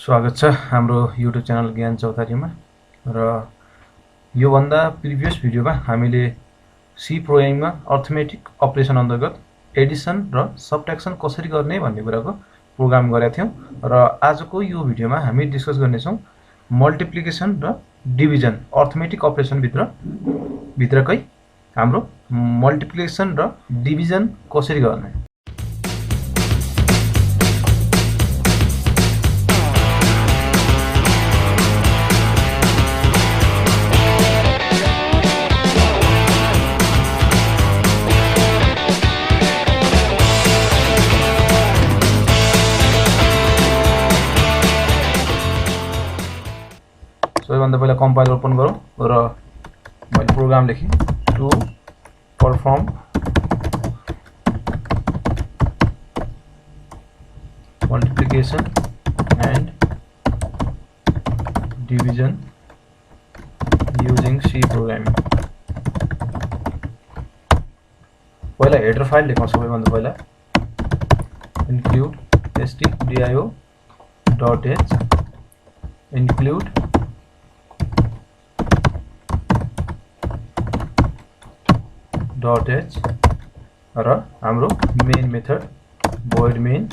स्वागत छ हाम्रो युट्युब च्यानल ज्ञान चौतारीमा। र यो भन्दा प्रिभियस भिडियोमा हामीले सी प्रोग्रामिङमा अर्थमेटिक अपरेसन अन्तर्गत एडिसन र सबट्र्याक्सन कसरी गर्ने भन्ने कुराको प्रोग्राम गरेका थियौं। र आजको यो भिडियोमा हामी डिस्कस गर्नेछौं मल्टिप्लिकेसन र डिभिजन अर्थमेटिक अपरेसन भित्रकै हाम्रो मल्टिप्लिकेसन र डिभिजन कसरी गर्ने। सबैभन्दा पहिला कम्पाइलर ओपन गरौँ र मैले प्रोग्राम लेखेँ to perform multiplication and division using C programming. पहिला हेडर फाइल लेखौँ। सबैभन्दा पहिला include stdio.h include .h र हाम्रो मेन मेथड void main।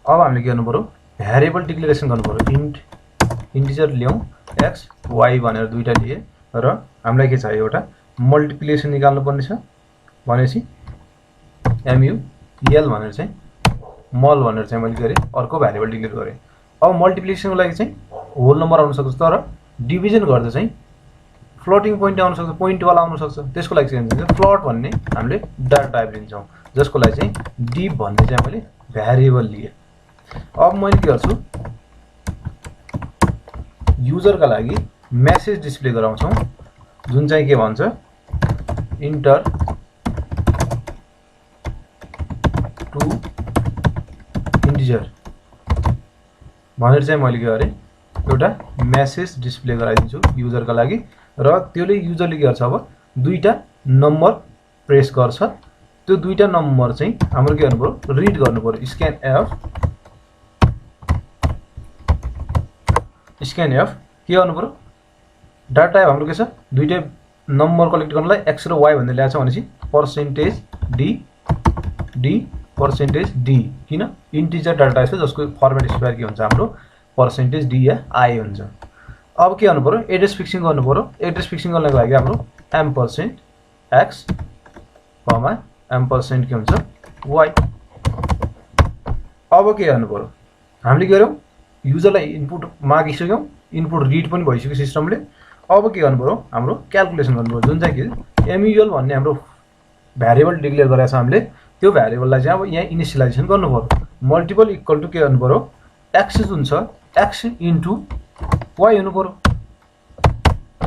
अब हामीले के गर्नु पर्यो, भ्यारिएबल डिक्लेरेसन गर्नु पर्यो। इन्टिजर ल्याउँ x y भनेर दुईटा लिए र हामीलाई के चाहियो, एउटा मल्टिप्लिकेसन निकाल्नु पर्ने छ भनेपछि mul भनेर चाहिँ मल भनेर चाहिँ मैले गरे अर्को भ्यारिएबल डिक्लेयर गरे। अब मल्टिप्लिकेसनको लागि चाहिँ होल नम्बर आउन सक्छ, तर डिभिजन गर्दा चाहिँ फ्लोटिङ पोइन्ट आउन सक्छ, पोइन्ट वाला आउन सक्छ। त्यसको लागि चाहिँ फ्लोट भन्ने हामीले डाटा टाइप लिन्छौँ, जसको लागि चाहिँ डिभ भन्ने चाहिँ मैले भ्यारिएबल लिए। अब मैले के गर्छु, युजरका लागि मेसेज डिस्प्ले गराउँछौँ, जुन चाहिँ के भन्छ इन्टर टु इन्टिजर भनेर चाहिँ मैले के गरेँ, एउटा मेसेज डिस्प्ले गराइदिन्छु युजरका लागि। र त्यसले युजरले के गर्छ, अब दुईटा नम्बर प्रेस गर्छ। त्यो दुईटा नम्बर चाहिँ हाम्रो के गर्नु पर्यो, रिड गर्नु पर्यो। स्क्यान एफ के गर्नु पर्यो, डाटा टाइप हाम्रो के छ, दुईटै नम्बर कलेक्ट गर्नलाई एक्स र वाई भन्ने ल्याएको छ भनेपछि पर्सेन्टेज डी किन इन्टिजर डाटा टाइप छ, जसको फर्मेट स्क्वायर के हुन्छ, हाम्रो पर्सेन्टेज डी या आई हुन्छ। अब के गर्नु पर्यो, एड्रेस फिक्सिङ गर्नु पर्यो। एड्रेस फिक्सिङ गर्नको लागि हाम्रो $x $% के हुन्छ y। अब के गर्नु पर्यो, हामीले के गर्यौँ, युजरलाई इनपुट मागिसक्यौँ, इनपुट रिड पनि भइसक्यो सिस्टमले। अब के गर्नु पर्यो, हाम्रो क्याल्कुलेसन गर्नु पर्यो, जुन चाहिँ के mul भन्ने हाम्रो भ्यारिएबल डिक्लेयर गरेको छ हामीले। त्यो भ्यारिएबललाई चाहिँ अब यहाँ इनिसियलाइजेसन गर्नु पर्यो। मल्टिपल इक्वल टु के गर्नु पर्यो, x जुन छ x इन्टु y हुनु पर्यो।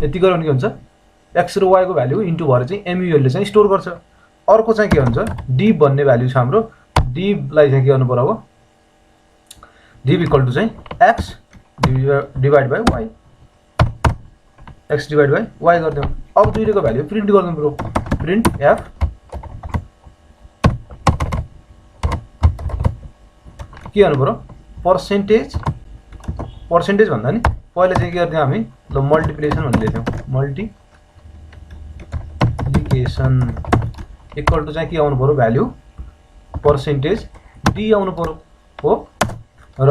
यति गर्यो भने के हुन्छ, x र y को भ्यालु इन्टु भएर चाहिँ mul ले चाहिँ स्टोर गर्छ। अर्को चाहिँ के हुन्छ, डिभ भन्ने भ्यालु छ हाम्रो, डिभलाई चाहिँ के गर्नु पर्यो, अब डिभ इक्वल टु चाहिँ x divide by y, x divide by y गरिदिउँ। अब दुईटैको भ्यालु प्रिन्ट गर्नु पर्यो, प्रिन्ट f के गर्नु पर्यो, पर्सेन्टेज भन्दा नि पहिला चाहिँ के गर्थ्यौँ हामी, ल मल्टिप्लिकेसन भन्ने लेख्थ्यौँ, मल्टिप्लिकेसन इक्वल टु चाहिँ के आउनु पर्यो, भ्यालु पर्सेन्टेज डी आउनु पर्यो हो। र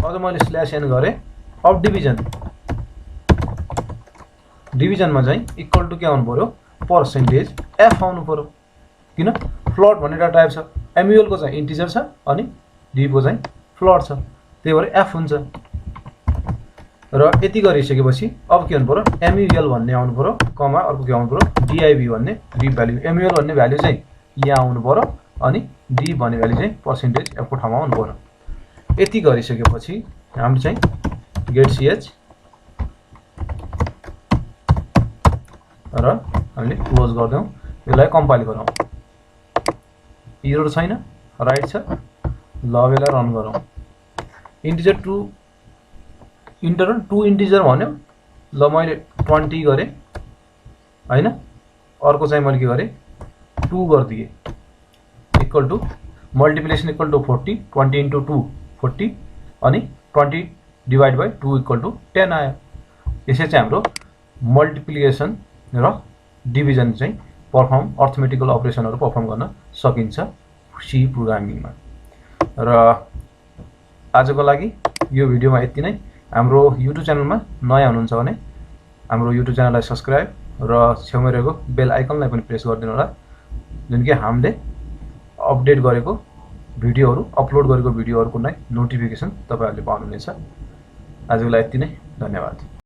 अझ मैले स्ल्यास एन गरेँ। अब डिभिजनमा चाहिँ इक्वल टु के आउनु पर्यो, पर्सेन्टेज एफ आउनु पर्यो, किन फ्लोट भन्ने डाटा टाइप छ। mul को चाहिँ इन्टिजर छ अनि डिभको चाहिँ फ्लोट छ, त्यही भएर एफ हुन्छ। र यति गरिसकेपछि अब के गर्नु पर्यो, mul भन्ने आउनु पर्यो, कमा अर्को के आउनु पर्यो, div भन्ने डिभ भ्यालु। mul भन्ने भ्यालु चाहिँ यहाँ आउनु पर्यो अनि डिभ भन्ने भ्यालु चाहिँ पर्सेन्टेज एफको ठाउँमा आउनु पर्यो। यति गरिसकेपछि हाम्रो चाहिँ गेट ch र हामीले क्लोज गरिदिउँ। यसलाई कम्पाइल गरौँ, एरर छैन, राइट छ। ल अब यसलाई रन गरौँ। इन्टिजर टु इन्टिजर भन्यो, ल मैले 20 गरेँ हैन। अर्को चाहिँ मैले के गरेँ 2 गरिदिएँ equal to multiplication equal to 40, 20 into 2 40 अनि 20 डिभाइड बाई 2 इक्वल टु 10 आयो। यसै चाहिँ हाम्रो मल्टिप्लिकेसन र डिभिजन चाहिँ पर्फर्म अर्थमेटिकल अपरेसनहरू पर्फर्म गर्न सकिन्छ सी प्रोग्रामिङमा। र आजको लागि यो भिडियोमा यति नै। हाम्रो युट्युब च्यानलमा नयाँ हुनुहुन्छ भने हाम्रो युट्युब च्यानललाई सब्स्क्राइब र छेउमा रहेको बेल आइकनलाई पनि प्रेस गरिदिनु होला, जुन कि हामीले अपडेट गरेको भिडियोहरू अपलोड गरेको भिडियोहरूको नै नोटिफिकेसन तपाईहरुले पाउनुहुनेछ। आजको लागि यति नै, धन्यवाद।